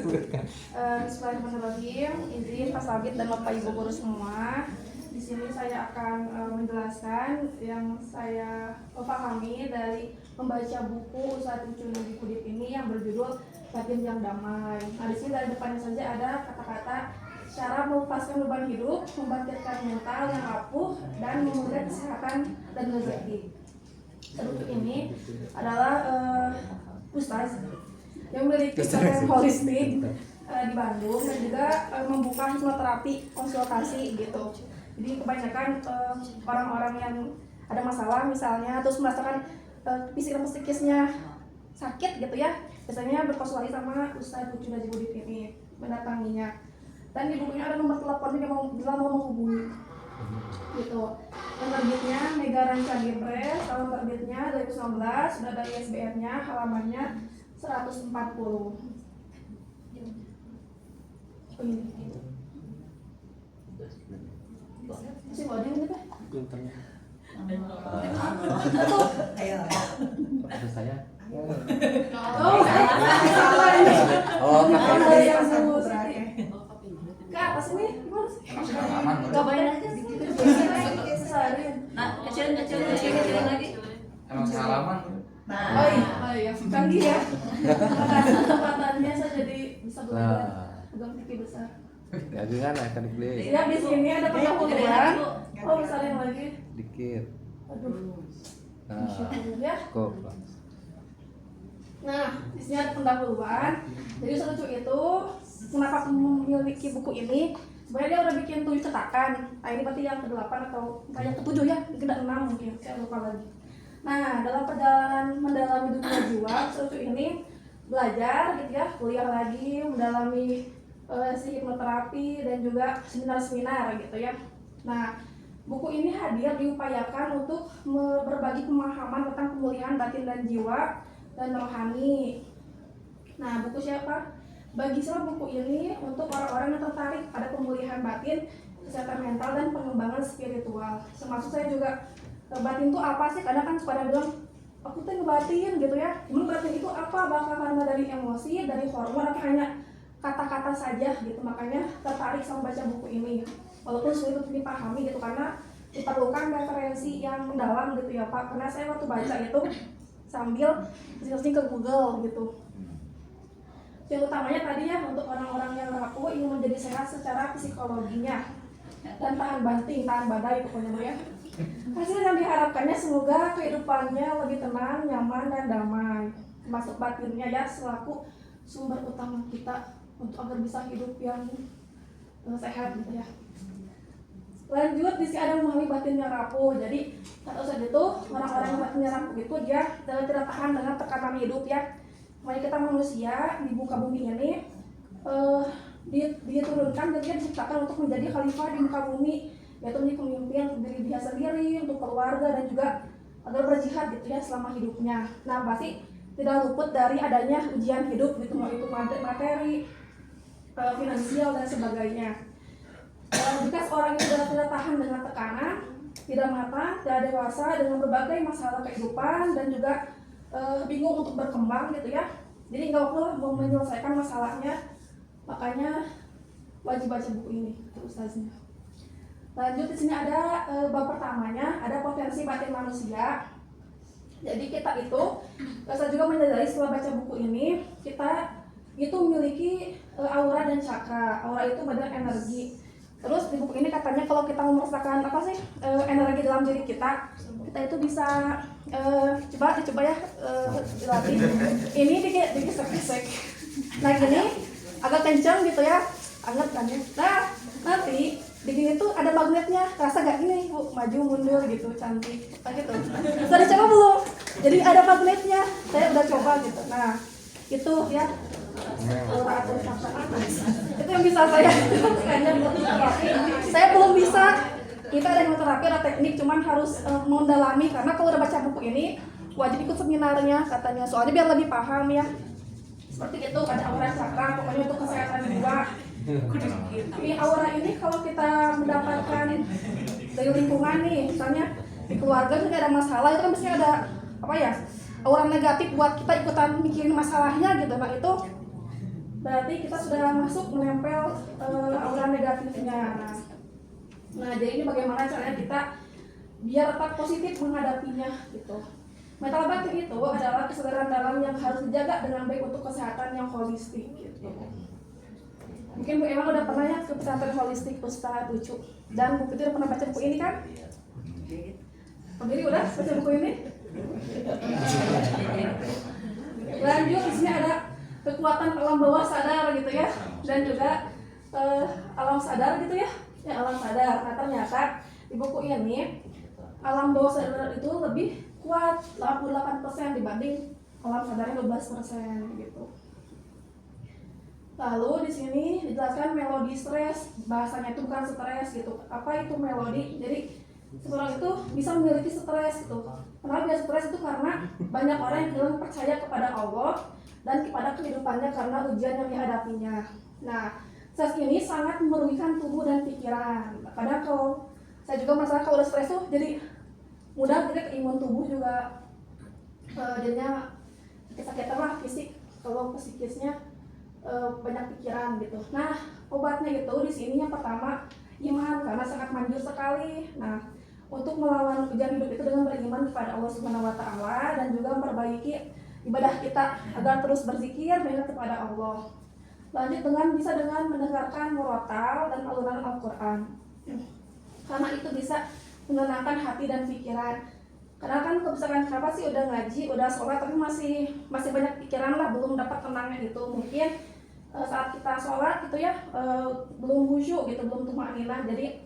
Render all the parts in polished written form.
Bismillahirrahmanirrahim. Izin Pak Sabit dan Bapak Ibu guru semua. Di sini saya akan menjelaskan yang saya pahami dari membaca buku Ustadz Ucunugi Kudip ini yang berjudul Batin yang Damai. Nah, di sini dari depannya saja ada kata-kata cara melepaskan beban hidup, membangkitkan mental yang rapuh, dan memulihkan kesehatan dan rezeki. Buku ini adalah Ustadz yang memiliki pesantren holistik di Bandung dan juga membuka hipnoterapi konsultasi gitu. Jadi kebanyakan orang-orang yang ada masalah misalnya terus merasakan fisik dan psikisnya sakit gitu ya, biasanya berkonsultasi sama Ustadz Ucunugi Kudip ini, mendatanginya. Dan di bukunya ada nomor teleponnya bila mau menghubungi gitu. Penerbitnya Mega Rancagir Press, tahun terbitnya 2019, sudah ada ISBN-nya, halamannya 140. Masih mau ada gitu? Ada saya. Kak, apa sih nih? Gimana sih? Gak bayar aja sih. Kecilin lagi. Emang halaman. Oh iya, canggih ya. Makasih kesempatannya saya jadi bisa belajar pegang pipi besar. Ya gimana akan dibeli? Ya di sini ada pendahuluan. Oh, misalnya lagi. Dikit. Aduh. Nah, Ya. kok. Nah, di sini ada pendahuluan. Jadi selucu itu kenapa memiliki buku ini? Sebenarnya dia udah bikin 7 cetakan. Nah, ini berarti yang ke-8 atau yang ke-7 ya, mungkin ada 6 mungkin, saya lupa lagi. Nah, dalam perjalanan mendalami dunia jiwa, selucu ini belajar gitu ya, kuliah lagi, mendalami si hipnoterapi dan juga seminar-seminar gitu ya. Nah, buku ini hadir diupayakan untuk berbagi pemahaman tentang pemulihan batin dan jiwa dan rohani. Nah, buku siapa? Bagi saya buku ini untuk orang-orang yang tertarik pada pemulihan batin, kesehatan mental, dan pengembangan spiritual. Termasuk saya juga, batin itu apa sih? Kadang kan suka bilang, aku tuh ngebatin gitu ya. Cuman batin itu apa? Bakal karena dari emosi, dari hormon, atau hanya kata-kata saja gitu. Makanya tertarik sama baca buku ini. Walaupun sulit untuk dipahami gitu, karena diperlukan referensi yang mendalam gitu ya Pak. Karena saya waktu baca itu sambil searching ke Google gitu. Yang utamanya tadi ya, untuk orang-orang yang rapuh ingin menjadi sehat secara psikologinya dan tahan banting, tahan badai pokoknya ya. Hasil yang diharapkannya semoga kehidupannya lebih tenang, nyaman, dan damai. Termasuk batinnya ya, selaku sumber utama kita untuk agar bisa hidup yang sehat gitu ya. Lanjut, di sini ada memahami batinnya rapuh. Jadi kata Ustadz itu, orang-orang yang batinnya rapuh itu dia tidak tahan dengan tekanan hidup ya. Makanya kita manusia di muka bumi ini diturunkan dan dia diciptakan untuk menjadi khalifah di muka bumi, yaitu menjadi pemimpin untuk diri dia sendiri, untuk keluarga, dan juga agar berjihad gitu ya selama hidupnya. Nah, pasti tidak luput dari adanya ujian hidup gitu, mau itu materi, finansial, dan sebagainya. Jika seorang itu tidak tahan dengan tekanan, tidak matang, tidak dewasa dengan berbagai masalah kehidupan, dan juga bingung untuk berkembang gitu ya, jadi nggak perlu mau menyelesaikan masalahnya, makanya wajib baca buku ini kata ustaznya. Lanjut, di sini ada bab pertamanya, ada potensi batin manusia. Jadi kita itu, saya juga menyadari setelah baca buku ini, kita itu memiliki aura dan cakra. Aura itu badan energi. Terus di buku ini katanya kalau kita mau merasakan apa sih energi dalam diri kita itu bisa coba ya dilatih. Ini digesek-gesek. Nah gini agak kencang gitu ya, anget kan ya. Nah nanti di sini tuh ada magnetnya, rasa gak gini, maju mundur gitu, cantik, nah, gitu. Sudah coba belum? Jadi ada magnetnya, saya udah coba gitu. Nah itu ya. Aura atau cakra itu yang bisa saya saya belum bisa. Kita ada hipnoterapi, ada teknik, cuman harus mendalami, karena kalau udah baca buku ini wajib ikut seminarnya katanya, soalnya biar lebih paham ya. Seperti itu, ada aura cakra, pokoknya untuk kesehatan jiwa. Ini aura ini kalau kita mendapatkan dari lingkungan nih, misalnya di keluarga juga ada masalah, itu kan biasanya ada apa ya, aura negatif buat kita ikutan mikirin masalahnya gitu. Nah itu berarti kita sudah masuk menempel aura negatifnya. Nah, jadi ini bagaimana caranya kita biar tetap positif menghadapinya gitu. Mental batin itu adalah kesadaran dalam yang harus dijaga dengan baik untuk kesehatan yang holistik gitu. Mungkin Bu Emang udah pernah ya ke pesantren holistik Ustaz Ucu, dan Bu Putri udah pernah baca buku ini kan? Pembiri udah baca buku ini? Lanjut, di sini ada kekuatan alam bawah sadar gitu ya, dan juga alam sadar gitu ya, alam sadar. Nah ternyata di buku ini alam bawah sadar itu lebih kuat 88% dibanding alam sadarnya 12% gitu. Lalu di sini dijelaskan melodi stres, bahasanya itu bukan stres gitu. Apa itu melodi? Jadi seseorang itu bisa memiliki stres gitu. Kenapa dia stres itu karena banyak orang yang bilang percaya kepada Allah dan kepada kehidupannya karena ujian yang dihadapinya. Nah, stres ini sangat merugikan tubuh dan pikiran. Kadang kalau saya juga masalah kalau udah stres tuh jadi mudah jadi imun tubuh juga jadinya sakit-sakitan lah fisik, kalau psikisnya banyak pikiran gitu. Nah, obatnya itu di sini yang pertama iman karena sangat manjur sekali. Nah, untuk melawan ujian hidup itu dengan beriman kepada Allah Subhanahu wa taala dan juga memperbaiki ibadah kita agar terus berzikir mengingat kepada Allah. Lanjut bisa dengan mendengarkan murotal dan alunan Al-Qur'an. Karena itu bisa menenangkan hati dan pikiran. Karena kan kebiasaan kenapa sih udah ngaji, udah sholat tapi masih banyak pikiran lah, belum dapat tenangnya gitu. Mungkin saat kita sholat gitu ya belum khusyuk gitu, belum tumaninah, jadi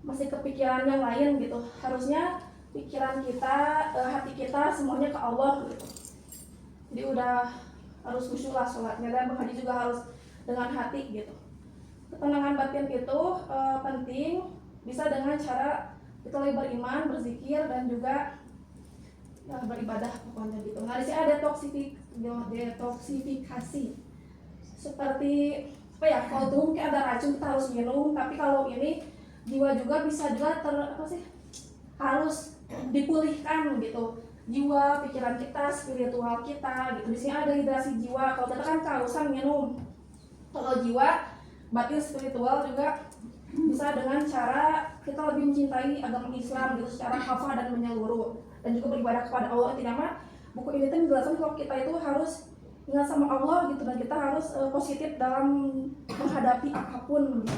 masih kepikiran yang lain gitu. Harusnya pikiran kita, hati kita semuanya ke Allah gitu. Jadi udah harus khusyuk lah sholatnya, dan berhaji juga harus dengan hati gitu. Ketenangan batin itu penting, bisa dengan cara kita lebih beriman, berzikir, dan juga beribadah pokoknya gitu. Nah, di sini ada detoksifikasi. Seperti apa ya? Kalau tubuh mungkin ada racun kita harus minum, tapi kalau ini jiwa juga bisa juga harus dipulihkan gitu. Jiwa, pikiran kita, spiritual kita gitu. Di sini ada hidrasi jiwa. Kalau kita kan kehausan minum. Kalau jiwa, batin, spiritual juga bisa dengan cara kita lebih mencintai agama Islam gitu secara hafal dan menyeluruh, dan juga beribadah kepada Allah. Tidak mah buku ini tuh menjelaskan kalau kita itu harus ingat sama Allah gitu, dan kita harus positif dalam menghadapi apapun gitu.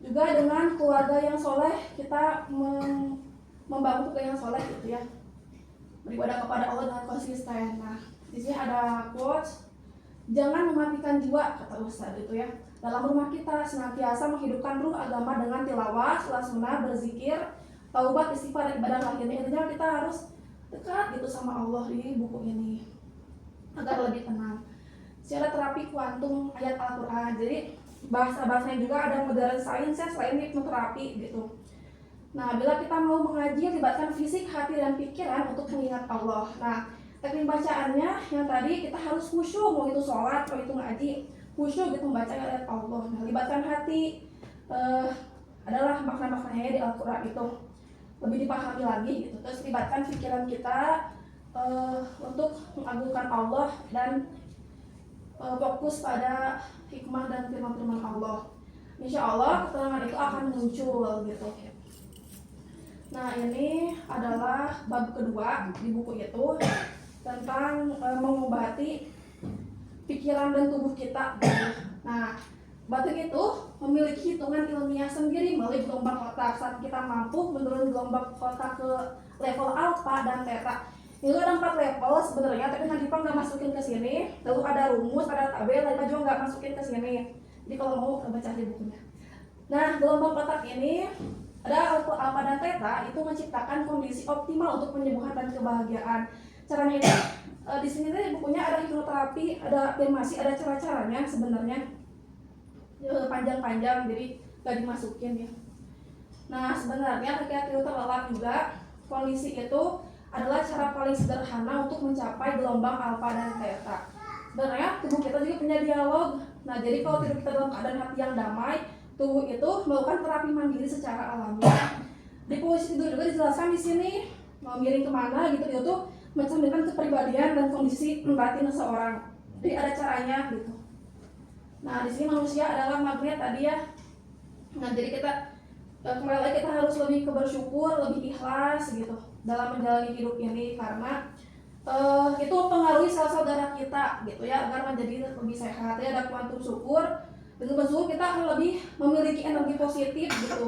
Juga dengan keluarga yang soleh kita membangun keluarga yang soleh gitu ya, beribadah kepada Allah dengan konsisten. Nah, di sini ada quotes, jangan mematikan jiwa kata Ustaz gitu ya. Dalam rumah kita senantiasa menghidupkan ruh agama dengan tilawah, sholat sunnah, berzikir, taubat, istighfar, ibadah lahirnya. Intinya kita harus dekat gitu sama Allah di buku ini agar lebih tenang. Secara terapi kuantum ayat Al-Quran, jadi bahasa-bahasanya juga ada modern science selain hipnoterapi gitu. Nah, bila kita mau mengaji, libatkan fisik, hati, dan pikiran untuk mengingat Allah. Nah, teknik bacaannya yang tadi kita harus khusyuk, mau itu sholat, mau itu ngaji, khusyuk gitu membaca ayat Allah. Nah, libatkan hati adalah makna-maknanya di Al-Quran itu lebih dipahami lagi gitu. Terus libatkan pikiran kita untuk mengagungkan Allah dan fokus pada hikmah dan firman-firman Allah. Insya Allah ketenangan itu akan muncul gitu. Nah, ini adalah bab kedua di buku itu tentang mengobati pikiran dan tubuh kita. Nah, batin itu memiliki hitungan ilmiah sendiri melalui gelombang otak. Saat kita mampu menurun gelombang otak ke level alfa dan theta. Itu ada 4 level sebenarnya, tapi nanti Pak nggak masukin ke sini. Lalu ada rumus, ada tabel, lalu juga nggak masukin ke sini. Jadi kalau mau baca di bukunya. Nah, gelombang otak ini ada alfa dan theta itu menciptakan kondisi optimal untuk penyembuhan dan kebahagiaan. Caranya itu di sini di bukunya ada hipnoterapi, ada afirmasi, ada cara-caranya sebenarnya panjang-panjang, jadi nggak dimasukin ya. Nah, sebenarnya ketika tidur terlelap juga kondisi itu adalah cara paling sederhana untuk mencapai gelombang alfa dan theta. Sebenarnya tubuh kita juga punya dialog. Nah, jadi kalau tidur kita dalam keadaan hati yang damai, tubuh itu melakukan terapi mandiri secara alami. Di posisi tidur juga dijelaskan di sini mau miring kemana gitu, itu mencerminkan kepribadian dan kondisi batin seseorang. Jadi ada caranya gitu. Nah, di sini manusia adalah magnet tadi ya. Nah, jadi kita kembali lagi kita harus lebih bersyukur, lebih ikhlas gitu dalam menjalani hidup ini karena itu mempengaruhi sel-sel darah kita gitu ya agar menjadi lebih sehat. Ya, ada kuantum syukur. Dengan bersyukur kita akan lebih memiliki energi positif gitu.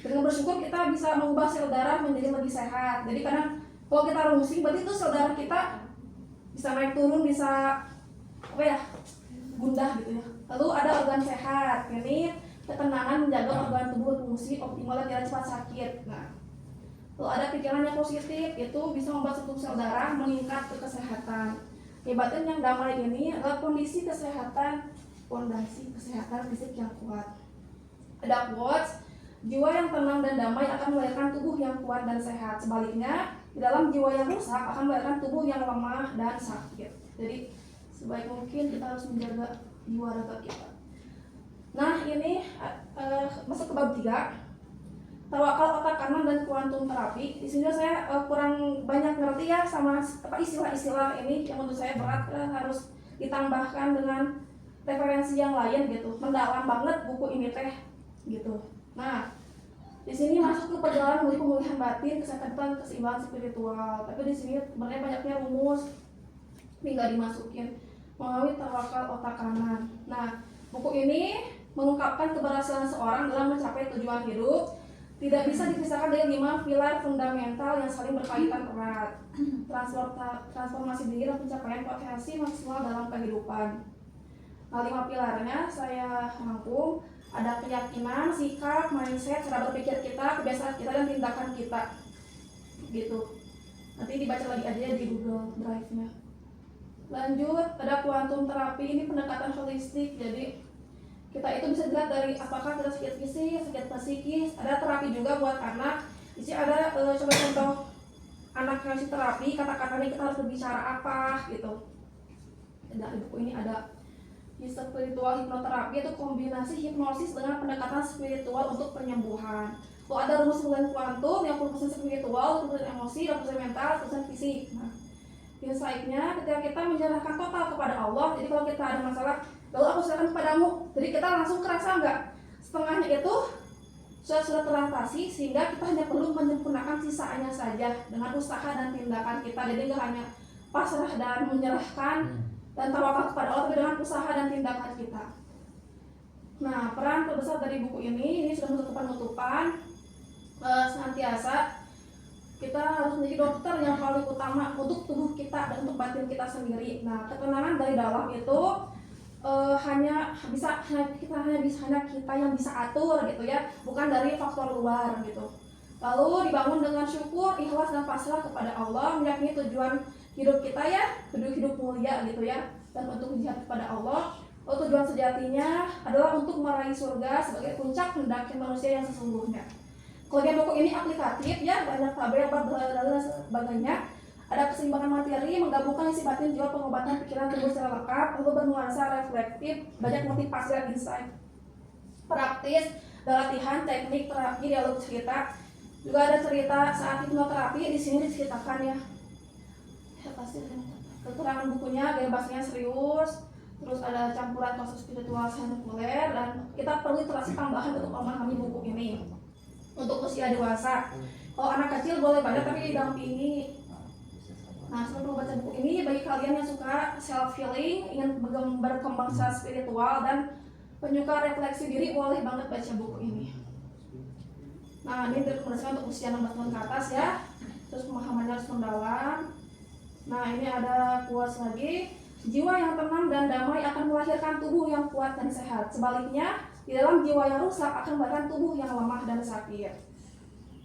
Dengan bersyukur kita bisa mengubah sel darah menjadi lebih sehat. Jadi karena kalau kita rungsing berarti itu sel darah kita bisa naik turun, bisa apa ya, gundah gitu ya. Lalu ada organ sehat, ini ketenangan menjaga organ tubuh fungsi optimal dan tidak cepat sakit. Nah, lalu ada pikiran yang positif, itu bisa membuat struktur sel darah meningkat ke kesehatan. Batin yang damai ini adalah kondisi kesehatan, fondasi kesehatan fisik yang kuat. Ada quotes, jiwa yang tenang dan damai akan melahirkan tubuh yang kuat dan sehat. Sebaliknya, di dalam jiwa yang rusak akan melahirkan tubuh yang lemah dan sakit. Jadi sebaik mungkin kita harus menjaga jiwa raga kita. Nah, ini masuk ke bab 3. Tawakal otak kanan dan kuantum terapi. Di sini saya kurang banyak ngerti ya sama istilah-istilah ini yang menurut saya berat, harus ditambahkan dengan referensi yang lain gitu. Mendalam banget buku ini teh gitu. Nah, di sini masuk ke perjalanan menuju pemulihan batin, kesehatan, keseimbangan spiritual. Tapi di sini sebenarnya banyaknya rumus ini nggak dimasukin melalui tawakal otak kanan. Nah, buku ini mengungkapkan keberhasilan seorang dalam mencapai tujuan hidup tidak bisa dipisahkan dari 5 pilar fundamental yang saling berkaitan erat. Transformasi diri dan pencapaian potensi maksimal dalam kehidupan. Nah, 5 pilarnya saya rangkum. Ada keyakinan, sikap, mindset, cara berpikir kita, kebiasaan kita, dan tindakan kita gitu. Nanti dibaca lagi aja di Google Drive-nya. Lanjut, ada kuantum terapi. Ini pendekatan holistik. Jadi kita itu bisa dilihat dari apakah kita sakit fisik, sakit psikis. Ada terapi juga buat anak. Di sini ada contoh anak ngasih terapi, kata-katanya kita harus berbicara apa gitu. Dari buku ini ada spiritual hipnoterapi, itu kombinasi hipnosis dengan pendekatan spiritual untuk penyembuhan. Lalu ada rumus 9 kuantum yang 10% spiritual, 10% emosi, 20% mental, 10% fisik. Nah, insight-nya ketika kita menyerahkan total kepada Allah. Jadi kalau kita ada masalah, lalu aku serahkan kepadamu. Jadi kita langsung kerasa enggak? Setengahnya itu sudah teratasi sehingga kita hanya perlu menyempurnakan sisanya saja dengan usaha dan tindakan kita. Jadi enggak hanya pasrah dan menyerahkan dan tawakal kepada Allah, tapi dengan usaha dan tindakan kita. Nah, peran terbesar dari buku ini sudah masuk ke penutupan. Senantiasa kita harus menjadi dokter yang paling utama untuk tubuh kita dan untuk batin kita sendiri. Nah, ketenangan dari dalam itu hanya kita yang bisa atur gitu ya, bukan dari faktor luar gitu. Lalu dibangun dengan syukur, ikhlas dan pasrah kepada Allah, meyakini tujuan hidup kita ya, hidup mulia gitu ya, dan untuk jihad kepada Allah. Lalu tujuan sejatinya adalah untuk meraih surga sebagai puncak mendaki manusia yang sesungguhnya. Kemudian buku ini aplikatif ya, banyak tabel, dan sebagainya. Ada keseimbangan materi, menggabungkan isi batin, jiwa, pengobatan pikiran tubuh secara lengkap, lalu bernuansa reflektif, banyak motivasi dan insight. Praktis, latihan, teknik, terapi, dialog cerita. Juga ada cerita saat hipnoterapi, di sini diceritakan ya. Ya pasti keterangan bukunya, gaya bahasanya serius. Terus ada campuran kasus spiritual sekuler, dan kita perlu literasi tambahan untuk memahami buku ini. Untuk usia dewasa, kalau anak kecil boleh baca tapi didampingi. Nah, sebelum membaca buku ini, bagi kalian yang suka self healing, ingin berkembang secara spiritual dan penyuka refleksi diri, boleh banget baca buku ini. Nah, ini direkomendasikan untuk usia 16 tahun ke atas ya. Terus pemahamannya harus mendalam. Nah, ini ada quotes lagi. Jiwa yang tenang dan damai akan melahirkan tubuh yang kuat dan sehat. Sebaliknya, di dalam jiwa yang rusak akan melahirkan tubuh yang lemah dan sakit.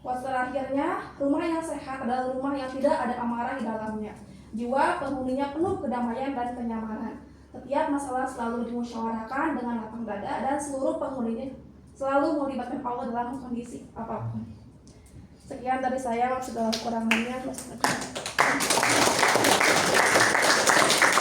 Quotes terakhirnya, rumah yang sehat adalah rumah yang tidak ada amarah di dalamnya. Jiwa penghuninya penuh kedamaian dan kenyamanan. Setiap masalah selalu dimusyawarahkan dengan lapang dada dan seluruh penghuninya selalu melibatkan Allah dalam kondisi apapun. Sekian dari saya, segala kekurangannya.